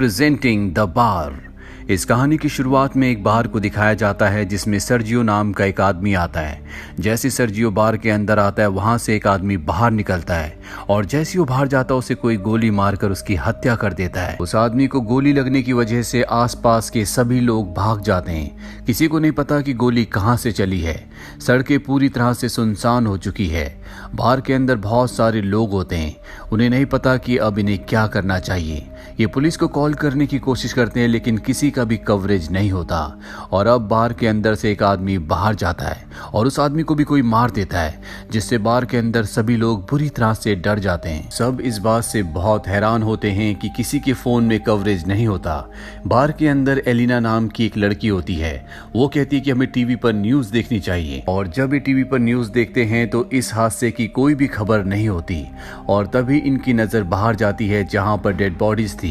Presenting the bar. इस कहानी की शुरुआत में एक बार को दिखाया जाता है जिसमें सर्जियो नाम का एक आदमी आता है। जैसे सर्जियो बार के अंदर आता है वहां से एक आदमी बाहर निकलता है और जैसे वो बाहर जाता है उसे कोई गोली मारकर उसकी हत्या कर देता है। उस आदमी को गोली लगने की वजह से आसपास के सभी लोग भाग जाते हैं। किसी को नहीं पता कि गोली कहां से चली है। सड़कें पूरी तरह से सुनसान हो चुकी है। बार के अंदर बहुत सारे लोग होते हैं। उन्हें नहीं पता कि अब इन्हें क्या करना चाहिए। ये पुलिस को कॉल करने की कोशिश करते हैं लेकिन किसी का भी कवरेज नहीं होता। और अब बार के अंदर से एक आदमी बाहर जाता है और उस आदमी को भी कोई मार देता है, जिससे बार के अंदर सभी लोग बुरी तरह से डर जाते हैं। सब इस बात से बहुत हैरान होते हैं कि किसी के फोन में कवरेज नहीं होता। बार के अंदर एलिना नाम की एक लड़की होती है। वो कहती है कि हमें टीवी पर न्यूज देखनी चाहिए और जब ये टीवी पर न्यूज देखते हैं तो इस हादसे की कोई भी खबर नहीं होती। और तभी इनकी नजर बाहर जाती है जहां पर डेड बॉडीज थी।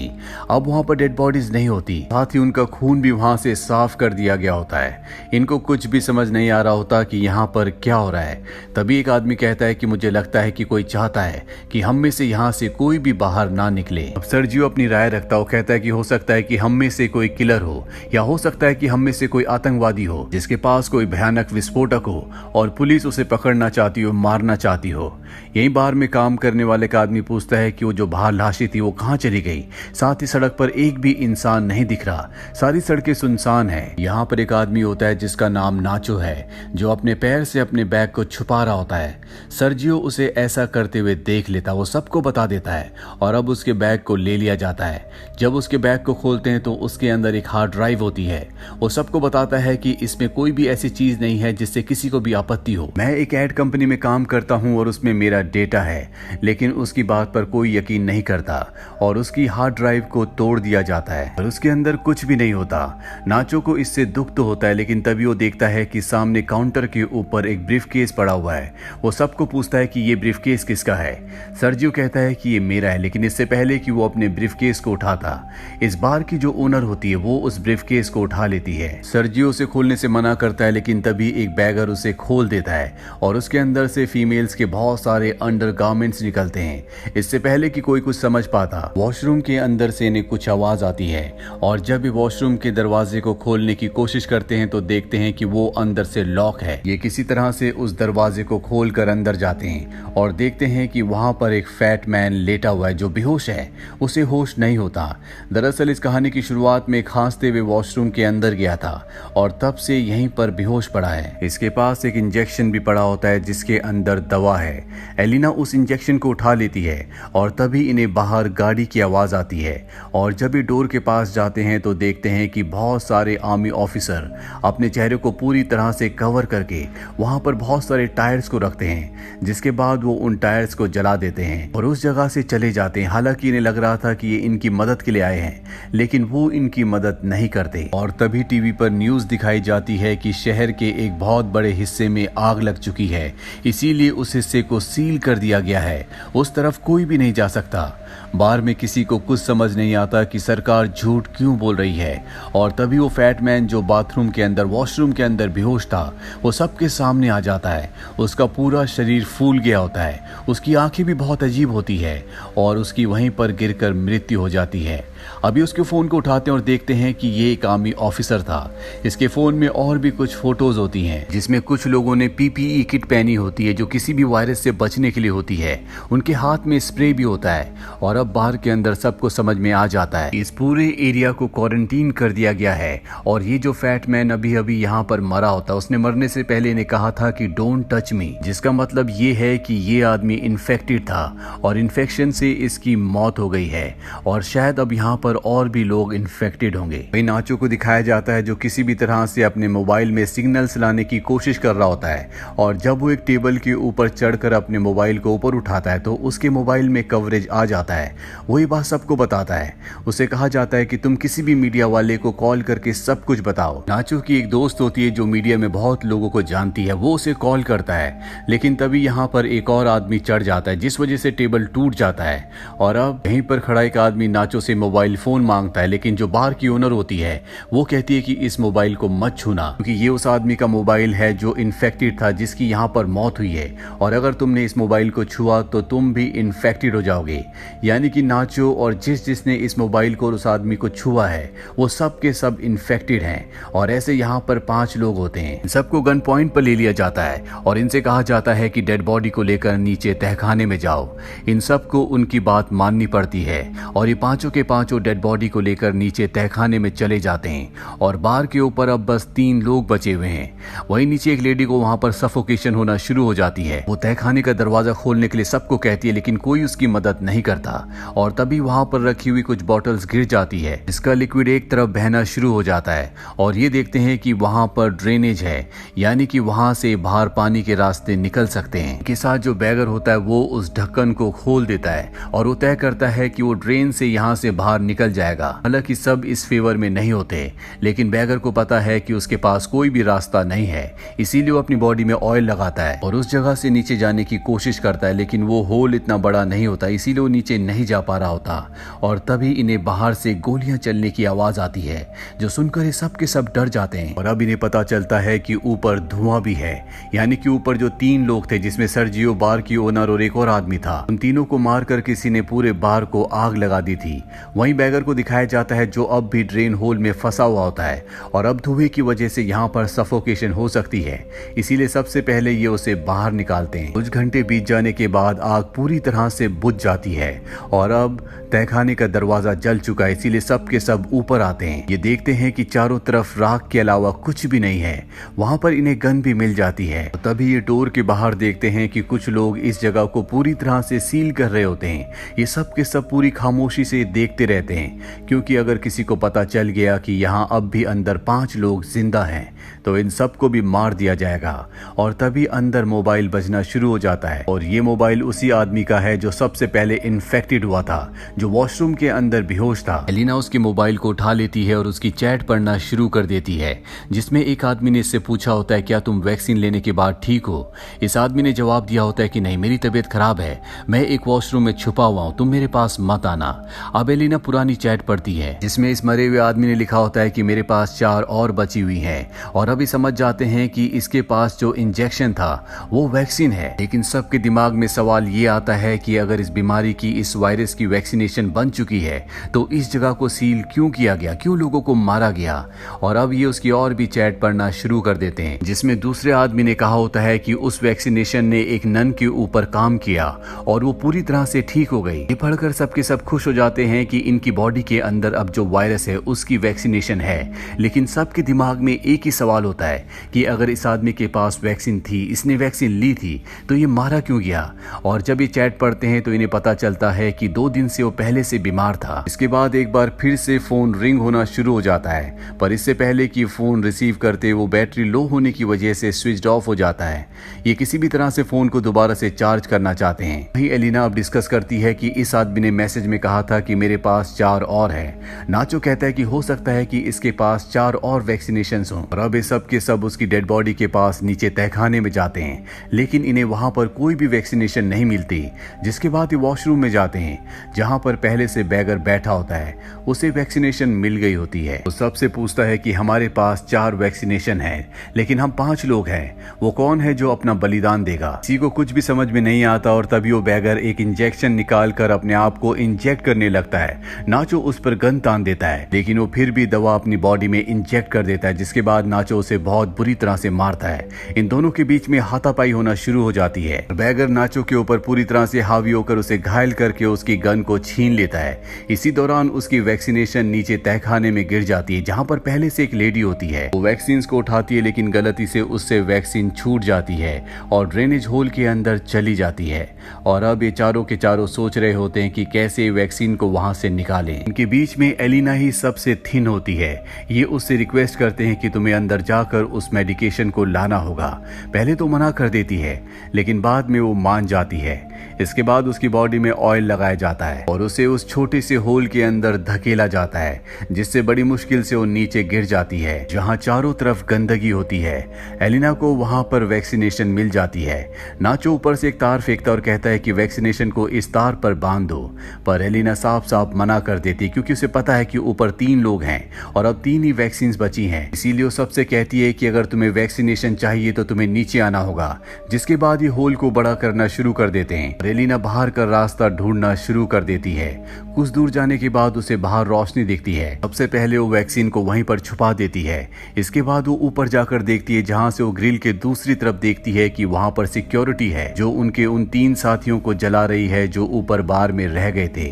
अब वहां पर डेड बॉडीज नहीं होती, साथ ही उनका खून भी वहां से साफ कर दिया गया होता है। इनको कुछ भी समझ नहीं आ रहा होता कि यहाँ पर क्या हो रहा है। तभी एक आदमी कहता है कि मुझे लगता है कि कोई चाहता है कि हम में से यहाँ से कोई भी बाहर ना निकले। अब सर्जियो अपनी राय रखता हो, कहता है कि हो सकता है कि हम में से कोई किलर हो या हो सकता है कि हम में से कोई आतंकवादी हो जिसके पास कोई भयानक विस्फोटक हो और पुलिस उसे पकड़ना चाहती हो, मारना चाहती हो। यही बार में काम करने वाले का आदमी पूछता है कि वो जो बाहर लाशें थी वो कहाँ चली गई। साथ ही सड़क पर एक भी इंसान नहीं दिख रहा, सारी सड़कें सुनसान है। यहाँ पर एक आदमी होता है जिसका नाम नाचो है, जो अपने पैर से अपने बैग को छुपा रहा होता है। सर्जियो उसे ऐसा करते हुए देख लेता, वो सबको बता देता है और अब उसके बैग को ले लिया जाता है। जब उसके बैग को खोलते हैं तो उसके अंदर एक हार्ड ड्राइव होती है। वो सबको बताता है कि इसमें कोई भी ऐसी चीज नहीं है जिससे किसी को भी आपत्ति हो। मैं एक एड कंपनी में काम करता हूँ और उसमें मेरा डेटा है, लेकिन उसकी बात पर कोई यकीन नहीं करता और उसकी हार्ड ड्राइव को तोड़ दिया जाता है और उसके अंदर कुछ भी नहीं होता। नाचो को इससे दुख तो होता है लेकिन तभी वो देखता है कि सामने काउंटर के ऊपर एक ब्रीफकेस पड़ा हुआ है। वो सबको पूछता है कि ये ब्रीफकेस किसका है। सर्जियो कहता है कि ये मेरा है, लेकिन इससे पहले कि वो अपने ब्रीफकेस को उठाता, इस बार की जो ओनर होती है वो उस ब्रीफकेस को उठा लेती है। सर्जियो उसे खोलने से मना करता है लेकिन तभी एक बैगर उसे खोल देता है और उसके अंदर से फीमेल्स के बहुत सारे अंडरगारमेंट्स निकलते हैं। इससे पहले कि कोई कुछ समझ पाता, वॉशरूम के अंदर से इन्हें कुछ आवाज आती है और जब भी वॉशरूम के दरवाजे को खोलने की कोशिश करते हैं तो देखते हैं कि वो अंदर से लॉक है। ये किसी तरह से उस दरवाजे को खोलकर अंदर जाते हैं और देखते हैं कि वहां पर एक फैट मैन लेटा हुआ है जो बेहोश है, उसे होश नहीं होता। दरअसल इस कहानी की शुरुआत में खांसते हुए वॉशरूम के अंदर गया था और तब से यहीं पर बेहोश पड़ा है। इसके पास एक इंजेक्शन भी पड़ा होता है जिसके अंदर दवा है। एलिना उस इंजेक्शन को उठा लेती है और तभी इन्हें बाहर गाड़ी की आवाज आती है और जब ये डोर के पास जाते हैं तो देखते हैं कि बहुत सारे आर्मी ऑफिसर अपने चेहरे को पूरी तरह से कवर करके वहां पर बहुत सारे टायर्स को रखते हैं, जिसके बाद वो उन टायर्स को जला देते हैं और उस जगह से चले जाते हैं। हालांकि इन्हें लग रहा था कि ये इनकी मदद के लिए आए हैं, लेकिन वो इनकी मदद नहीं करते। और तभी टीवी पर न्यूज दिखाई जाती है कि शहर के एक बहुत बड़े हिस्से में आग लग चुकी है, इसीलिए उस हिस्से को सील कर दिया गया है। उस तरफ कोई भी नहीं जा सकता। बार में किसी को कुछ समझ नहीं आता कि सरकार झूठ क्यों बोल रही है और तभी वो फैट मैन जो बाथरूम के अंदर, वॉशरूम के अंदर बेहोश था, वो सबके सामने आ जाता है। उसका पूरा शरीर फूल गया होता है, उसकी आंखें भी बहुत अजीब होती है और उसकी वहीं पर गिरकर मृत्यु हो जाती है। अभी उसके फोन को उठाते हैं और देखते हैं कि ये एक आर्मी ऑफिसर था। इसके फोन में और भी कुछ फोटोज होती हैं जिसमें कुछ लोगों ने पीपीई किट पहनी होती है जो किसी भी वायरस से बचने के लिए होती है। उनके हाथ में स्प्रे भी होता है और अब बाहर के अंदर सबको समझ में आ जाता है इस पूरे एरिया को क्वारंटीन कर दिया गया है। और ये जो फैट मैन अभी अभी यहाँ पर मरा होता, उसने मरने से पहले ने कहा था कि डोंट टच मी, जिसका मतलब ये है कि ये आदमी इन्फेक्टेड था और इन्फेक्शन से इसकी मौत हो गई है और शायद अब यहाँ पर और भी लोग इन्फेक्टेड होंगे। वही नाचो को दिखाया जाता है जो किसी भी तरह से अपने मोबाइल में सिग्नल्स लाने की कोशिश कर रहा होता है और जब वो एक टेबल के ऊपर चढ़कर अपने मोबाइल को ऊपर उठाता है तो उसके मोबाइल में कवरेज आ जाता है। वही बात सबको बताता है। उसे कहा जाता है कि तुम किसी भी मीडिया वाले को कॉल करके सब कुछ बताओ। नाचो की एक दोस्त होती है जो मीडिया में बहुत लोगों को जानती है, वो उसे कॉल करता है, लेकिन तभी यहाँ पर एक और आदमी चढ़ जाता है जिस वजह से टेबल टूट जाता है और अब यहीं पर खड़ा एक आदमी नाचो से मोबाइल फोन मांगता है, लेकिन जो बार की ओनर होती है वो कहती है कि इस मोबाइल को मत छूना क्योंकि ये उस आदमी का मोबाइल है जो इन्फेक्टेड था, जिसकी यहाँ पर मौत हुई है और अगर तुमने इस मोबाइल को छुआ तो तुम भी इन्फेक्टेड हो जाओगे। यानी कि नाचो और जिसने इस मोबाइल को और उस आदमी को छुआ है वो सब के सब इन्फेक्टेड हैं। और ऐसे यहाँ पर 5 लोग होते हैं। इन सबको गन पॉइंट पर ले लिया जाता है और इनसे कहा जाता है कि डेड बॉडी को लेकर नीचे तहखाने में जाओ। इन सबको उनकी बात माननी पड़ती है और ये पांचों के पांचों डेड बॉडी को लेकर नीचे तहखाने में चले जाते हैं और बार के ऊपर अब बस 3 लोग बचे हुए हैं। वहीं नीचे एक लेडी को वहां पर सफोकेशन होना शुरू हो जाती है। वो तहखाने का दरवाजा खोलने के लिए सबको कहती है लेकिन कोई उसकी मदद नहीं करता और तभी वहां पर रखी हुई कुछ बॉटल्स गिर जाती है। इसका लिक्विड एक तरफ बहना शुरू हो जाता है और ये देखते हैं कि वहां पर ड्रेनेज है, यानी कि वहां से बाहर पानी के रास्ते निकल सकते हैं। के साथ जो बैगर होता है वो उस ढक्कन को खोल देता है और वो तय करता है कि वो ड्रेन से यहाँ से बाहर निकल जाएगा। हालांकि सब इस फेवर में नहीं होते, लेकिन बैगर को पता है कि उसके पास कोई भी रास्ता नहीं है, इसीलिए वो अपनी बॉडी में ऑयल लगाता है और उस जगह से नीचे जाने की कोशिश करता है। लेकिन वो होल इतना बड़ा नहीं होता, इसीलिए वो नीचे नहीं जा पा रहा होता। और तभी इन्हें बाहर से गोलियां चलने की आवाज आती है, जो सुनकर ये सब के सब डर जाते हैं। और अब इन्हें पता चलता है कि ऊपर धुआं भी है, यानी कि ऊपर जो 3 लोग थे जिसमें सर्जियो बार की ओनर और एक और आदमी था, उन तीनों को मारकर किसी ने पूरे बार को आग लगा दी थी। वहीं बैगर को दिखाया जाता है जो अब भी ड्रेन होल में फंसा हुआ होता है और अब धुएं की वजह से यहाँ पर सफोकेशन हो सकती है, इसीलिए सबसे पहले ये उसे बाहर निकालते हैं। कुछ घंटे बीत जाने के बाद आग पूरी तरह से बुझ जाती है और अब तहखाने का दरवाजा जल चुका है, इसीलिए सब के सब ऊपर आते हैं। ये देखते हैं कि चारों तरफ राख के अलावा कुछ भी नहीं है। वहां पर इन्हें गन भी मिल जाती है। तो तभी ये डोर के बाहर देखते हैं कि कुछ लोग इस जगह को पूरी तरह से सील कर रहे होते हैं। ये सब के सब पूरी खामोशी से देखते रहते हैं, क्योंकि अगर किसी को पता चल गया कि यहाँ अब भी अंदर 5 लोग जिंदा हैं तो इन सबको भी मार दिया जाएगा। और तभी अंदर मोबाइल बजना शुरू हो जाता है और ये मोबाइल उसी आदमी का है जो सबसे पहले इन्फेक्टेड हुआ था, जो वॉशरूम के अंदर बेहोश था। एलिना उसके मोबाइल को उठा लेती है और उसकी चैट पढ़ना शुरू कर देती है, जिसमें एक आदमी ने इससे पूछा होता है क्या तुम वैक्सीन लेने के बाद ठीक हो। इस आदमी ने जवाब दिया होता है कि नहीं, मेरी तबीयत खराब है, मैं एक वॉशरूम में छुपा हुआ हूँ, तुम मेरे पास मत आना। अब एलिना पुरानी चैट पढ़ती है जिसमें इस मरे हुए आदमी ने लिखा होता है कि मेरे पास 4 और बची हुई है और अभी समझ जाते हैं कि इसके पास जो इंजेक्शन था वो वैक्सीन है। लेकिन सबके दिमाग में सवाल ये आता है कि अगर इस बीमारी की, इस वायरस की वैक्सीनेशन बन चुकी है तो इस जगह को सील क्यों किया गया, क्यों लोगों को मारा गया। और अब ये उसकी और भी चैट पढ़ना शुरू कर देते हैं जिसमें दूसरे आदमी ने कहा होता है कि उस वैक्सीनेशन ने एक नन के ऊपर काम किया और वो पूरी तरह से ठीक हो गई। ये पढ़कर सबके सब खुश हो जाते हैं कि इनकी बॉडी के अंदर अब जो वायरस है उसकी वैक्सीनेशन है। लेकिन सबके दिमाग में एक ही सवाल होता है कि अगर इस आदमी के पास वैक्सीन थी, इसने वैक्सीन ली थी, तो ये मारा क्यों गया। और जब ये चैट पढ़ते हैं तो इन्हें पता चलता है कि 2 दिन से वो पहले से बीमार था। इसके बाद एक बार फिर से फोन रिंग होना शुरू हो जाता है, पर इससे पहले कि फोन रिसीव करते वो बैटरी लो होने की वजह से स्विच ऑफ हो जाता है। ये किसी भी तरह से फोन को दोबारा से चार्ज करना चाहते हैं। वहीं एलिना अब डिस्कस करती है कि इस आदमी ने मैसेज में कहा था कि मेरे पास 4 और है। नाचो कहता है कि हो सकता है कि इसके पास 4 और वैक्सीनेशन हों। और अब ये सब के सब उसकी डेड बॉडी के पास नीचे तहखाने में जाते हैं, लेकिन इन्हें वहां पर कोई भी वैक्सीनेशन नहीं मिलती। जिसके बाद ये वॉशरूम में जाते हैं जहां पर पहले से बैगर बैठा होता है, उसे वैक्सीनेशन मिल गई होती है। वो सबसे पूछता है कि हमारे पास 4 वैक्सीनेशन है लेकिन हम 5 लोग हैं, वो कौन है जो अपना बलिदान देगा। किसी को कुछ भी समझ में नहीं आता और तभी वो बैगर एक इंजेक्शन निकाल कर अपने आप को इंजेक्ट करने लगता है। नाचो उस पर गन तान देता है, लेकिन वो फिर भी दवा अपनी बॉडी में इंजेक्ट कर देता है, जिसके बाद नाचो उसे बहुत बुरी तरह से मारता है। इन दोनों के बीच में हाथापाई होना शुरू हो जाती है। बैगर नाचो के ऊपर पूरी तरह से हावी होकर उसे घायल करके उसकी गन को छीन लेता है। इसी दौरान उसकी वैक्सीनेशन नीचे तहखाने में गिर जाती है, जहां पर पहले से एक लेडी होती है। वो वैक्सीन को उठाती है लेकिन गलती से उससे वैक्सीन छूट जाती है और ड्रेनेज होल के अंदर चली जाती है। और अब ये चारों के चारों सोच रहे होते हैं कि कैसे वैक्सीन को वहां से निकालें। इनके बीच में एलिना ही सबसे थिन होती है। ये उससे रिक्वेस्ट करते हैं कि तुम्हें अंदर जाकर उस मेडिकेशन को लाना होगा। पहले तो मना कर देती है लेकिन बाद में वो मान जाती है। इसके बाद उसकी बॉडी में ऑयल लगाया जाता है और उसे उस छोटे से होल के अंदर धकेला जाता है, जिससे बड़ी मुश्किल से वो नीचे गिर जाती है जहां चारों तरफ गंदगी होती है। एलिना को वहां पर वैक्सीनेशन मिल जाती है। नाचो ऊपर से एक तार फेंकता और कहता है कि वैक्सीनेशन को इस तार पर बांध दो, पर एलिना साफ साफ मना कर देती क्योंकि उसे पता है कि ऊपर 3 लोग हैं और अब 3 ही वैक्सीन बची हैं। इसीलिए वो सबसे कहती है कि अगर तुम्हें वैक्सीनेशन चाहिए तो तुम्हें नीचे आना होगा। जिसके बाद ये होल को बड़ा करना शुरू कर देते हैं हैं। एलिना बाहर का रास्ता ढूंढना शुरू कर देती है। कुछ दूर जाने के बाद उसे बाहर रोशनी दिखती है। सबसे पहले वो वैक्सीन को वहीं पर छुपा देती है। इसके बाद वो ऊपर जाकर देखती है, जहां से वो ग्रिल के दूसरी तरफ देखती है कि वहां पर सिक्योरिटी है जो उनके उन 3 साथियों को जला रही है जो ऊपर बार में रह गए थे।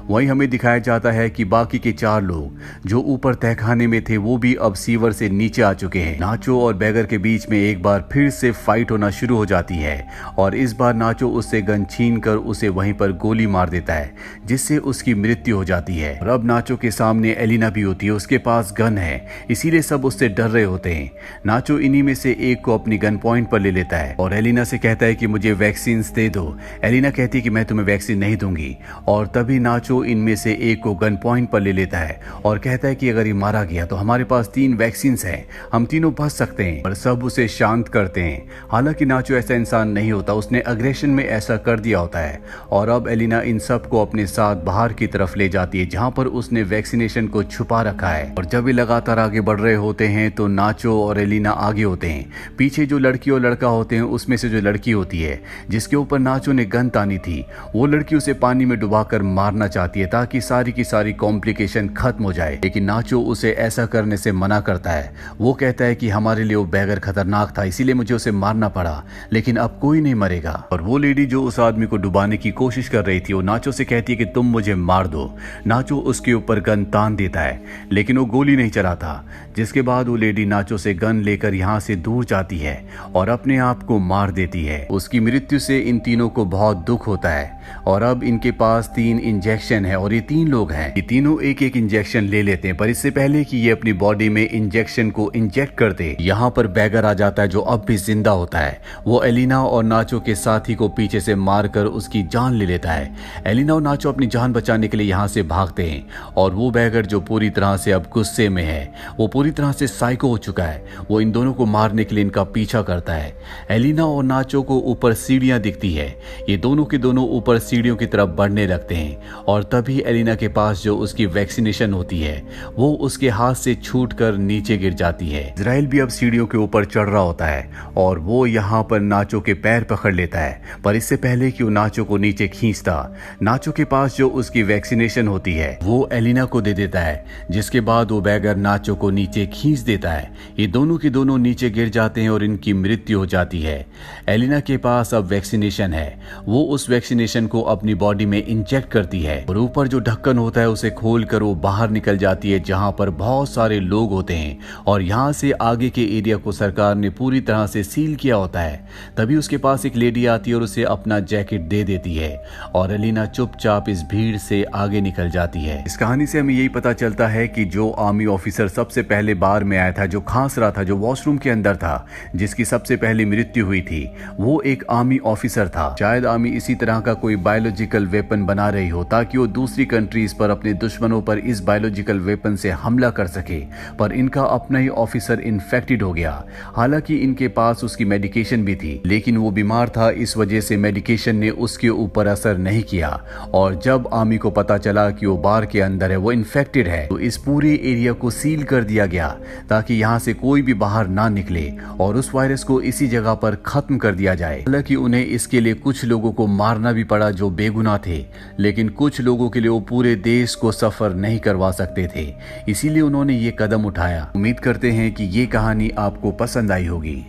वहीं हमें दिखाया जाता है कि बाकी के 4 लोग जो ऊपर तहखाने में थे वो भी अब सीवर से नीचे आ चुके हैं। नाचो और बैगर के बीच में एक बार फिर से फाइट होना शुरू हो जाती है और इस बार नाचो उससे गन छीन कर उसे वहीं पर गोली मार देता है, जिससे उसकी मृत्यु हो जाती है। और अब नाचो के सामने एलिना भी होती है, उसके पास गन है, इसीलिए सब उससे डर रहे होते हैं। नाचो इन्हीं में से एक को अपनी गन पॉइंट पर ले लेता है और एलिना से कहता है कि मुझे वैक्सीन दे दो। एलिना कहती है कि मैं तुम्हें वैक्सीन नहीं दूंगी और तभी नाचो इनमें से एक को गन पॉइंट पर ले लेता है और कहता है कि अगर ये मारा गया तो हमारे पास 3 वैक्सीन हैं, हम तीनों बच सकते हैं। और सब उसे शांत करते हैं। हालांकि नाचो ऐसा इंसान नहीं होता, उसने अग्रेशन में ऐसा कर दिया होता है। और अब एलिना इन सब को अपने साथ बाहर की तरफ ले जाती है, जहां पर उसने वैक्सीनेशन को छुपा रखा है। और जब ये लगातार आगे बढ़ रहे होते हैं तो नाचो और एलिना आगे होते हैं। पीछे जो लड़की और लड़का होते हैं उसमें से जो लड़की होती है जिसके ऊपर नाचो ने गन तानी थी, वो लड़की उसे पानी में डुबाकर मारना चाहती है ताकि सारी की सारी कॉम्प्लिकेशन खत्म हो जाए। लेकिन नाचो उसे ऐसा करने से मना करता है। वो कहता है कि हमारे लिए वो बैगर खतरनाक था, इसीलिए मुझे उसे मारना पड़ा, लेकिन अब कोई नहीं मरेगा। और वो लेडी जो उस आदमी को डुबाने की कोशिश कर रही थी वो नाचो से कहती है कि तुम मुझे मार दो। नाचो उसके ऊपर गन तान देता है, लेकिन वो गोली नहीं चलाता। जिसके बाद वो लेडी नाचो से गन लेकर यहाँ से दूर जाती है और अपने आप को मार देती है। उसकी मृत्यु से इन तीनों को बहुत दुख होता है और अब इनके पास 3 इंजेक्शन है और ये 3 लोग हैं। ये तीनों एक एक इंजेक्शन ले लेते हैं, पर इससे पहले कि ये अपनी बॉडी में इंजेक्शन को इंजेक्ट करते, यहाँ पर बैगर आ जाता है जो अब भी जिंदा होता है। वो एलिना और नाचो के साथी को पीछे से मारकर उसकी जान ले लेता है। एलिना और नाचो अपनी जान बचाने के लिए यहाँ से भागते हैं और वो बैगर जो पूरी तरह से अब गुस्से में है, वो पूरी तरह से साइको हो चुका है, वो इन दोनों को मारने के लिए इनका पीछा करता है। एलिना और नाचो को ऊपर सीढ़ियां दिखती है। ये दोनों के दोनों ऊपर सीढ़ियों की तरफ बढ़ने लगते हैं और तभी एलिना के पास जो उसकी वैक्सीनेशन होती है वो उसके हाथ से छूटकर नीचे गिर जाती है। इजराइल भी अब सीढ़ियों के ऊपर चढ़ रहा होता है और वो यहाँ पर नाचो के पैर पकड़ लेता है, पर इससे पहले कि वो नाचो को नीचे खींचता, नाचो के पास जो उसकी वैक्सीनेशन होती है वो एलिना को दे देता है, जिसके बाद वो बैगर नाचो को नीचे खींच देता है। ये दोनों के दोनों नीचे गिर जाते हैं और इनकी मृत्यु हो जाती है। एलिना के पास अब वैक्सीनेशन है, वो उस वैक्सीनेशन को अपनी बॉडी में इंजेक्ट करती है और ऊपर जो ढक्कन होता है उसे खोलकर वो बाहर निकल जाती है, जहां पर बहुत सारे लोग होते हैं और यहाँ से आगे के एरिया को सरकार ने पूरी तरह से सील किया होता है। तभी उसके पास एक लेडी आती है और उसे अपना जैकेट दे देती है और एलिना चुपचाप इस भीड़ से आगे निकल जाती है। इस कहानी से हमें यही पता चलता है कि जो आर्मी ऑफिसर सबसे पहले बार में आया था, जो खांस रहा था, जो वॉशरूम के अंदर था, जिसकी सबसे पहली मृत्यु हुई थी, वो एक आर्मी ऑफिसर था। शायद आर्मी इसी तरह का कोई बायोलॉजिकल वेपन बना रही हो ताकि वो दूसरी कंट्रीज पर, अपने दुश्मनों पर इस बायोलॉजिकल वेपन से हमला कर सके, पर इनका अपना ही ऑफिसर इन्फेक्टेड हो गया। हालांकि इनके पास उसकी मेडिकेशन भी थी, लेकिन वो बीमार था, इस वजह से मेडिकेशन ने उसके ऊपर असर नहीं किया। और जब आर्मी को पता चला कि वो बार के अंदर है, वो इन्फेक्टेड है, तो इस पूरे एरिया को सील कर दिया गया ताकि यहाँ से कोई भी बाहर ना निकले और उस वायरस को इसी जगह पर खत्म कर दिया जाए। हालांकि उन्हें इसके लिए कुछ लोगों को मारना भी पड़ा जो बेगुनाह थे, लेकिन कुछ लोगों के लिए वो पूरे देश को सफर नहीं करवा सकते थे, इसीलिए उन्होंने ये कदम उठाया। उम्मीद करते हैं कि ये कहानी आपको पसंद आई होगी।